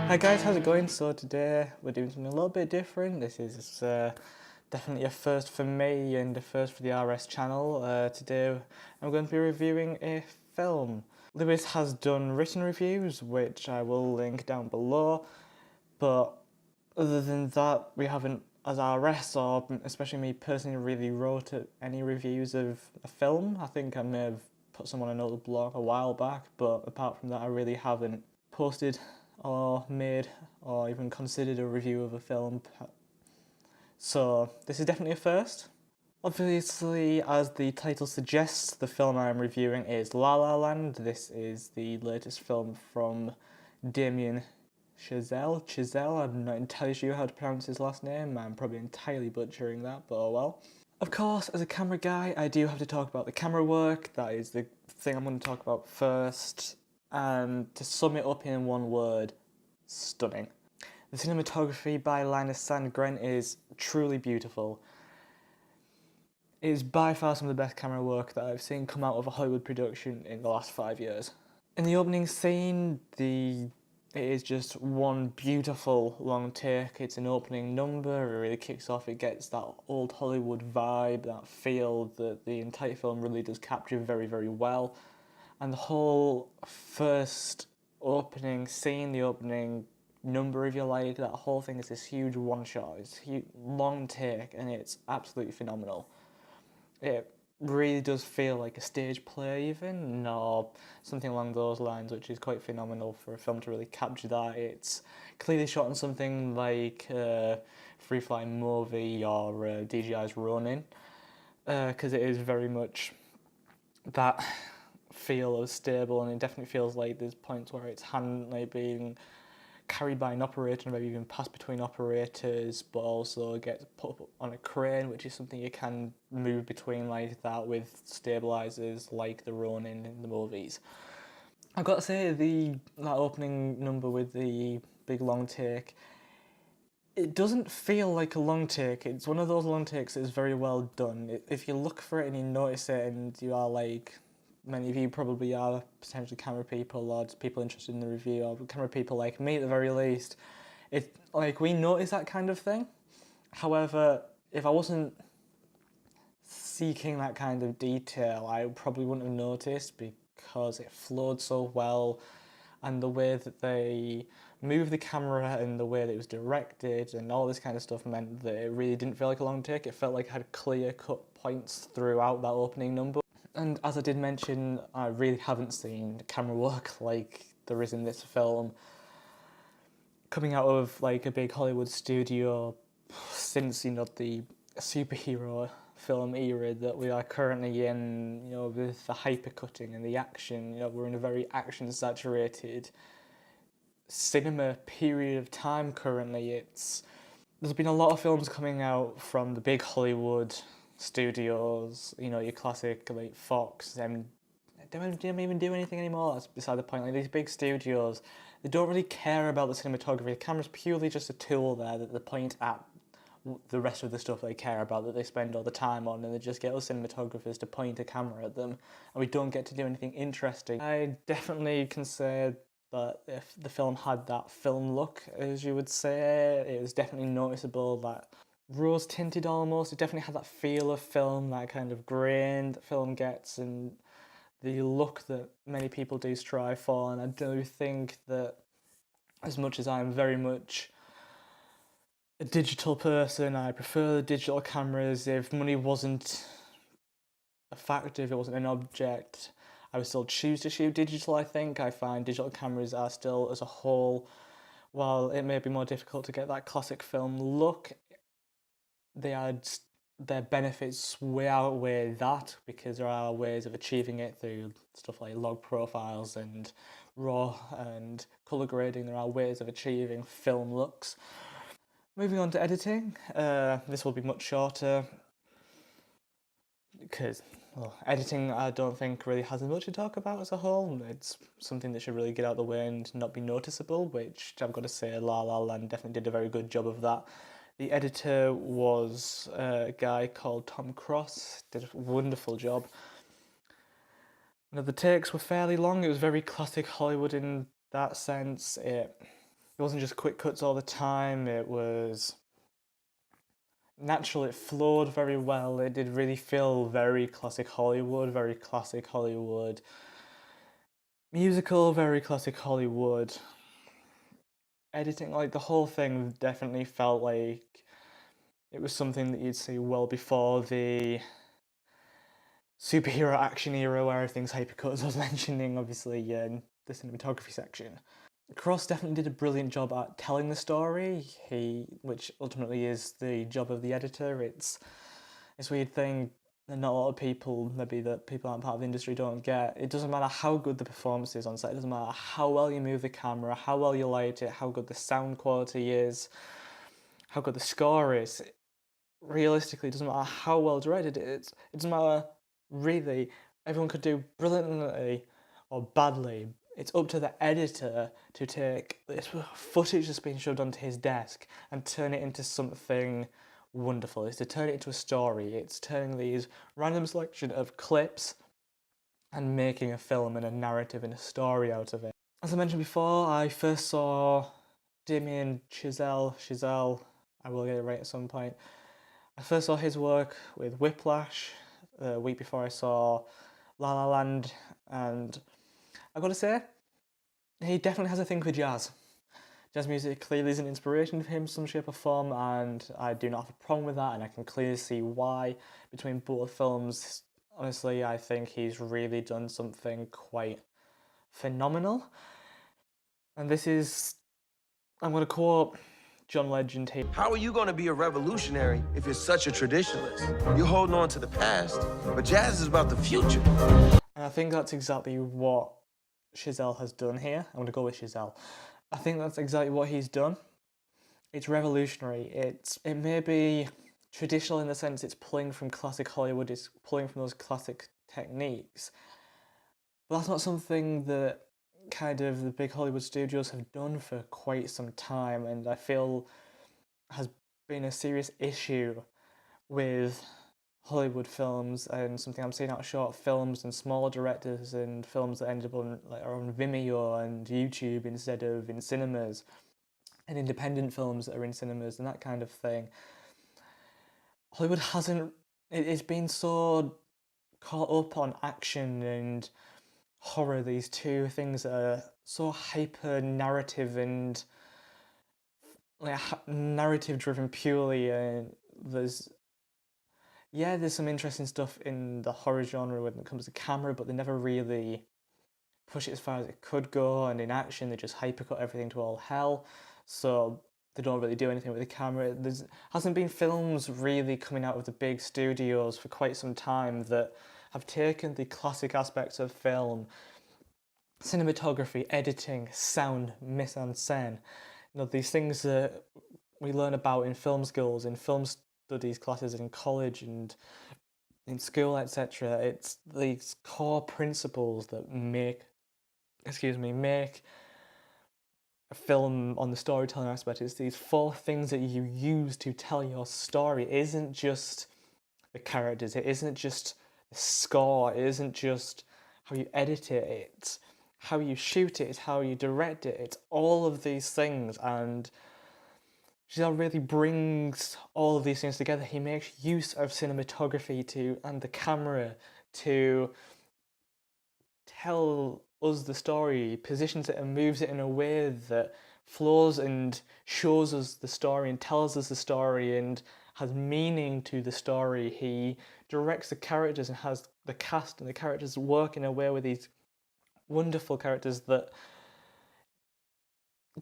Hi guys, how's it going? So today we're doing something a little bit different. This is definitely a first for me and a first for the RS channel. Today I'm going to be reviewing a film. Lewis has done written reviews, which I will link down below, but other than that, we haven't, as RS or especially me personally, really wrote any reviews of a film. I think I may have put some on another blog a while back, but apart from that, I really haven't posted or made or even considered a review of a film. So this is definitely a first. Obviously, as the title suggests, the film I am reviewing is La La Land. This is the latest film from Damien Chazelle. I'm not entirely sure how to pronounce his last name. I'm probably entirely butchering that, but oh well. Of course, as a camera guy, I do have to talk about the camera work. That is the thing I'm going to talk about first. And to sum it up in one word, stunning. The cinematography by Linus Sandgren is truly beautiful. It is by far some of the best camera work that I've seen come out of a Hollywood production in the last 5 years. In the opening scene, it is just one beautiful long take. It's an opening number, it really kicks off, it gets that old Hollywood vibe, that feel that the entire film really does capture very, very well. And the whole first opening scene, the opening number, if you like, that whole thing is this huge one shot. It's a huge, long take, and it's absolutely phenomenal. It really does feel like a stage play, even, or something along those lines, which is quite phenomenal for a film to really capture that. It's clearly shot on something like Free Flying Movie or DJI's Ronin, because it is very much that feel of stable, and it definitely feels like there's points where it's like being carried by an operator and maybe even passed between operators, but also gets put up on a crane, which is something you can move between like that with stabilizers like the Ronin in the movies. I've got to say, that opening number with the big long take, it doesn't feel like a long take. It's one of those long takes that is very well done. If you look for it and you notice it, and you are like, many of you probably are potentially camera people or just people interested in the review, or camera people like me at the very least, we notice that kind of thing. However, if I wasn't seeking that kind of detail, I probably wouldn't have noticed, because it flowed so well, and the way that they moved the camera and the way that it was directed and all this kind of stuff meant that it really didn't feel like a long take. It felt like it had clear-cut points throughout that opening number. And as I did mention, I really haven't seen camera work like there is in this film coming out of like a big Hollywood studio since, the superhero film era that we are currently in, with the hypercutting and the action. We're in a very action-saturated cinema period of time currently. There's been a lot of films coming out from the big Hollywood studios, your classic like Fox. They don't even do anything anymore. That's beside the point. Like, these big studios, they don't really care about the cinematography. The camera's purely just a tool there that they point at the rest of the stuff they care about, that they spend all the time on, and they just get us cinematographers to point a camera at them, and we don't get to do anything interesting. I definitely can say that if the film had that film look, as you would say, it was definitely noticeable, that rose tinted almost. It definitely had that feel of film, that kind of grain that film gets, and the look that many people do strive for. And I do think that, as much as I'm very much a digital person, I prefer the digital cameras. If money wasn't a factor, if it wasn't an object, I would still choose to shoot digital. I think I find digital cameras are still, as a whole, while it may be more difficult to get that classic film look, their benefits way outweigh that, because there are ways of achieving it through stuff like log profiles and raw and colour grading. There are ways of achieving film looks. Moving on to editing, this will be much shorter, because editing I don't think really has as much to talk about as a whole. It's something that should really get out of the way and not be noticeable, which I've got to say La La Land definitely did a very good job of that. The editor was a guy called Tom Cross, did a wonderful job. Now, the takes were fairly long. It was very classic Hollywood in that sense. It wasn't just quick cuts all the time, it was natural, it flowed very well, it did really feel very classic Hollywood, musical, very classic Hollywood. Editing, like the whole thing definitely felt like it was something that you'd see well before the superhero action era where everything's hypercut, as I was mentioning, obviously, in the cinematography section. Cross definitely did a brilliant job at telling the story, which ultimately is the job of the editor. It's this weird thing that not a lot of people, maybe that people aren't part of the industry, don't get. It doesn't matter how good the performance is on set, it doesn't matter how well you move the camera, how well you light it, how good the sound quality is, how good the score is. Realistically, it doesn't matter how well directed it is. It doesn't matter, really. Everyone could do brilliantly or badly. It's up to the editor to take this footage that's been shoved onto his desk and turn it into something wonderful. It's to turn it into a story. It's turning these random selection of clips and making a film and a narrative and a story out of it. As I mentioned before, I first saw Damien Chazelle, I will get it right at some point. I first saw his work with Whiplash the week before I saw La La Land, and I've got to say, he definitely has a thing for jazz. Jazz music clearly is an inspiration for him in some shape or form, and I do not have a problem with that, and I can clearly see why. Between both films, honestly, I think he's really done something quite phenomenal. And this is, I'm going to quote John Legend here. How are you going to be a revolutionary if you're such a traditionalist? You're holding on to the past, but jazz is about the future. And I think that's exactly what Chazelle has done here. I'm going to go with Chazelle. I think that's exactly what he's done. It's revolutionary. It may be traditional in the sense it's pulling from classic Hollywood, it's pulling from those classic techniques. But that's not something that kind of the big Hollywood studios have done for quite some time, and I feel has been a serious issue with Hollywood films, and something I'm seeing out of short films and smaller directors and films that ended up on Vimeo and YouTube instead of in cinemas, and independent films that are in cinemas and that kind of thing. Hollywood hasn't, it's been so caught up on action and horror, these two things that are so hyper narrative and like narrative driven purely, and there's some interesting stuff in the horror genre when it comes to camera, but they never really push it as far as it could go, and in action they just hypercut everything to all hell, so they don't really do anything with the camera. There hasn't been films really coming out of the big studios for quite some time that have taken the classic aspects of film, cinematography, editing, sound, mise-en-scène, these things that we learn about in film schools, in film studies classes in college and in school, etc. It's these core principles that make a film on the storytelling aspect. It's these four things that you use to tell your story. It isn't just the characters, it isn't just the score, it isn't just how you edit it, it's how you shoot it, it's how you direct it, it's all of these things, and Chazelle really brings all of these things together. He makes use of cinematography and the camera to tell us the story, positions it and moves it in a way that flows and shows us the story and tells us the story and has meaning to the story. He directs the characters and has the cast and the characters work in a way with these wonderful characters that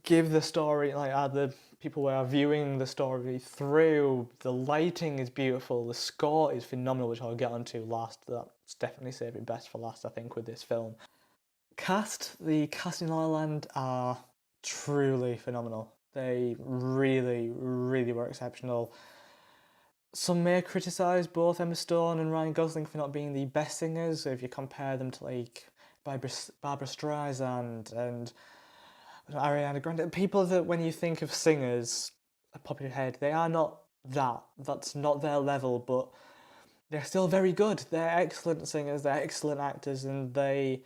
give the story, like the people who are viewing the story through. The lighting is beautiful, the score is phenomenal, which I'll get onto last. That's definitely saved it best for last, I think, with this film. The cast in La La Land are truly phenomenal. They really, really were exceptional. Some may criticise both Emma Stone and Ryan Gosling for not being the best singers, if you compare them to like Barbra Streisand and Ariana Grande. People that when you think of singers pop in your head, they are not that. That's not their level, but they're still very good. They're excellent singers, they're excellent actors, and they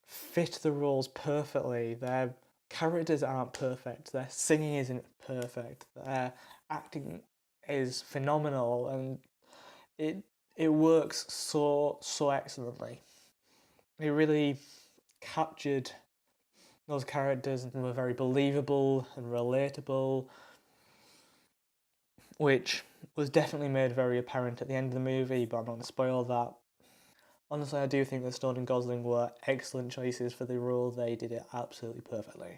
fit the roles perfectly. They're characters aren't perfect, their singing isn't perfect, their acting is phenomenal, and it it works so excellently. It really captured those characters and were very believable and relatable, which was definitely made very apparent at the end of the movie, but I'm not going to spoil that. Honestly, I do think that Stone and Gosling were excellent choices for the role. They did it absolutely perfectly.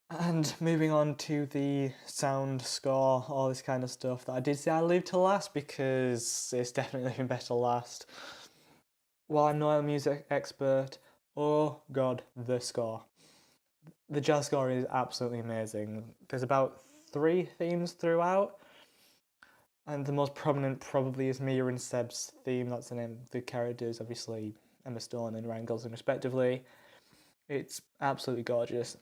And moving on to the sound score, all this kind of stuff that I did say I leave to last because it's definitely been better last. While I'm not a music expert, oh god, the score. The jazz score is absolutely amazing. There's about 3 themes throughout, and the most prominent probably is Mia and Seb's theme. That's the name of the characters, obviously Emma Stone and Ryan Gosling respectively. It's absolutely gorgeous.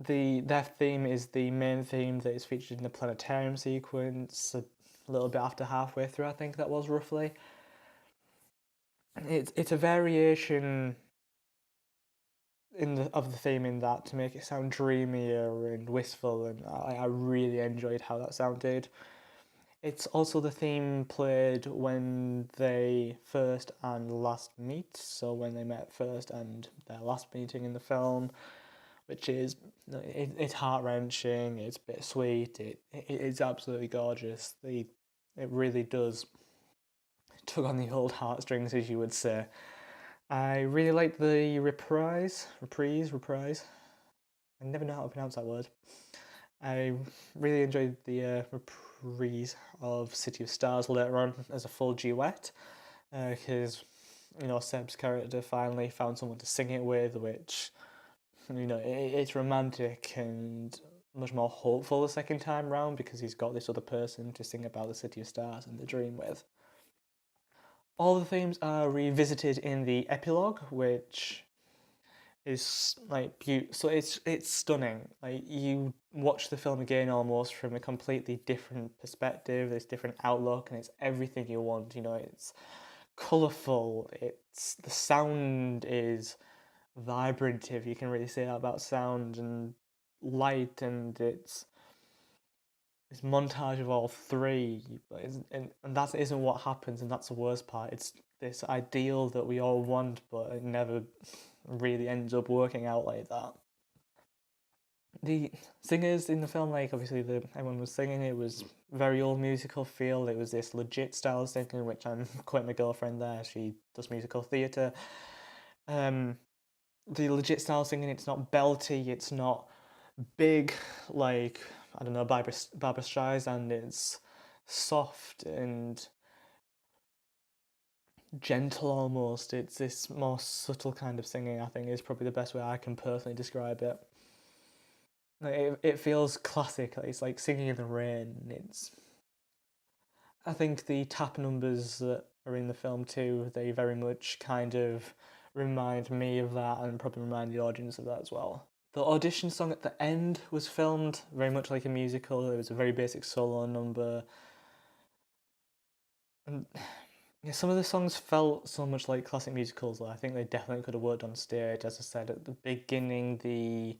Their theme is the main theme that is featured in the planetarium sequence a little bit after halfway through, I think that was roughly. It's a variation of the theme in that to make it sound dreamier and wistful, and I really enjoyed how that sounded. It's also the theme played when they first and last meet, so when they met first and their last meeting in the film, which is it's heart wrenching, it's bittersweet, it's absolutely gorgeous. It really does tug on the old heartstrings, as you would say. I really like the reprise. I never know how to pronounce that word. I really enjoyed the reprise of City of Stars later on as a full duet, because Seb's character finally found someone to sing it with, which it's romantic and much more hopeful the second time round because he's got this other person to sing about the City of Stars and the dream with. All the themes are revisited in the epilogue, which is so it's stunning. Like, you watch the film again almost from a completely different perspective, this different outlook, and it's everything you want. It's colourful. The sound is vibrant, if you can really say that about sound, and light, and it's this montage of all 3, and that isn't what happens, and that's the worst part. It's this ideal that we all want, but it never really ends up working out like that. The singers in the film, obviously everyone was singing, it was very old musical feel, it was this legit style of singing, which I'm quite my girlfriend there, she does musical theatre. The legit style singing, it's not belty, it's not big like, I don't know, Barbra Streisand. It's soft and gentle almost. It's this more subtle kind of singing, I think, is probably the best way I can personally describe it. It feels classic, it's like singing in the rain. I think the tap numbers that are in the film too, they very much kind of remind me of that and probably remind the audience of that as well. The audition song at the end was filmed very much like a musical. It was a very basic solo number. And yeah, some of the songs felt so much like classic musicals that I think they definitely could have worked on stage. As I said at the beginning, the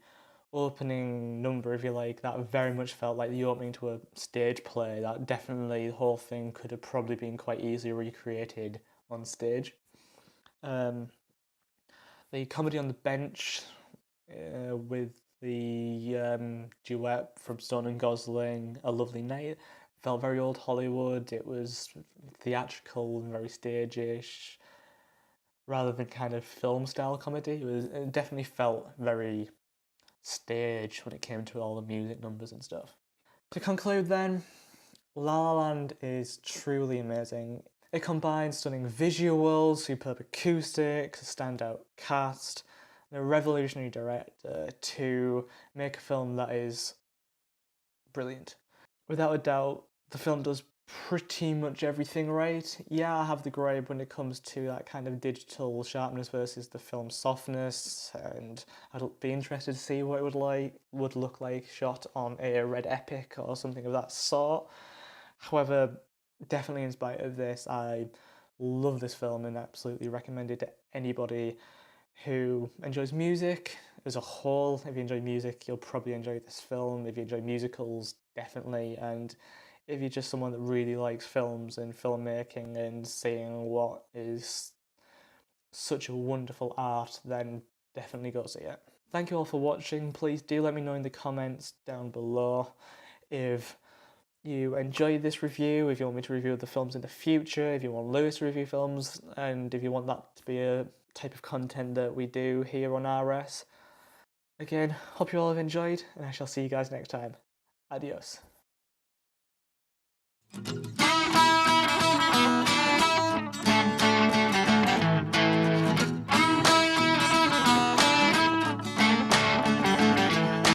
opening number, if you like, that very much felt like the opening to a stage play. That definitely, the whole thing could have probably been quite easily recreated on stage. The comedy on the bench with the duet from Stone and Gosling, A Lovely Night, felt very old Hollywood. It was theatrical and very stage-ish, rather than kind of film-style comedy. It definitely felt very stage when it came to all the music numbers and stuff. To conclude then, La La Land is truly amazing. It combines stunning visuals, superb acoustics, a standout cast, and a revolutionary director to make a film that is brilliant. Without a doubt, the film does pretty much everything right. Yeah, I have the gripe when it comes to that kind of digital sharpness versus the film's softness, and I'd be interested to see what it would look like shot on a Red Epic or something of that sort. However, definitely in spite of this, I love this film and absolutely recommend it to anybody who enjoys music as a whole. If you enjoy music, you'll probably enjoy this film. If you enjoy musicals, definitely. And if you're just someone that really likes films and filmmaking and seeing what is such a wonderful art, then definitely go see it. Thank you all for watching. Please do let me know in the comments down below if you enjoyed this review, if you want me to review the films in the future, if you want Lewis to review films, and if you want that to be a type of content that we do here on RS. Again, hope you all have enjoyed, and I shall see you guys next time. Adios.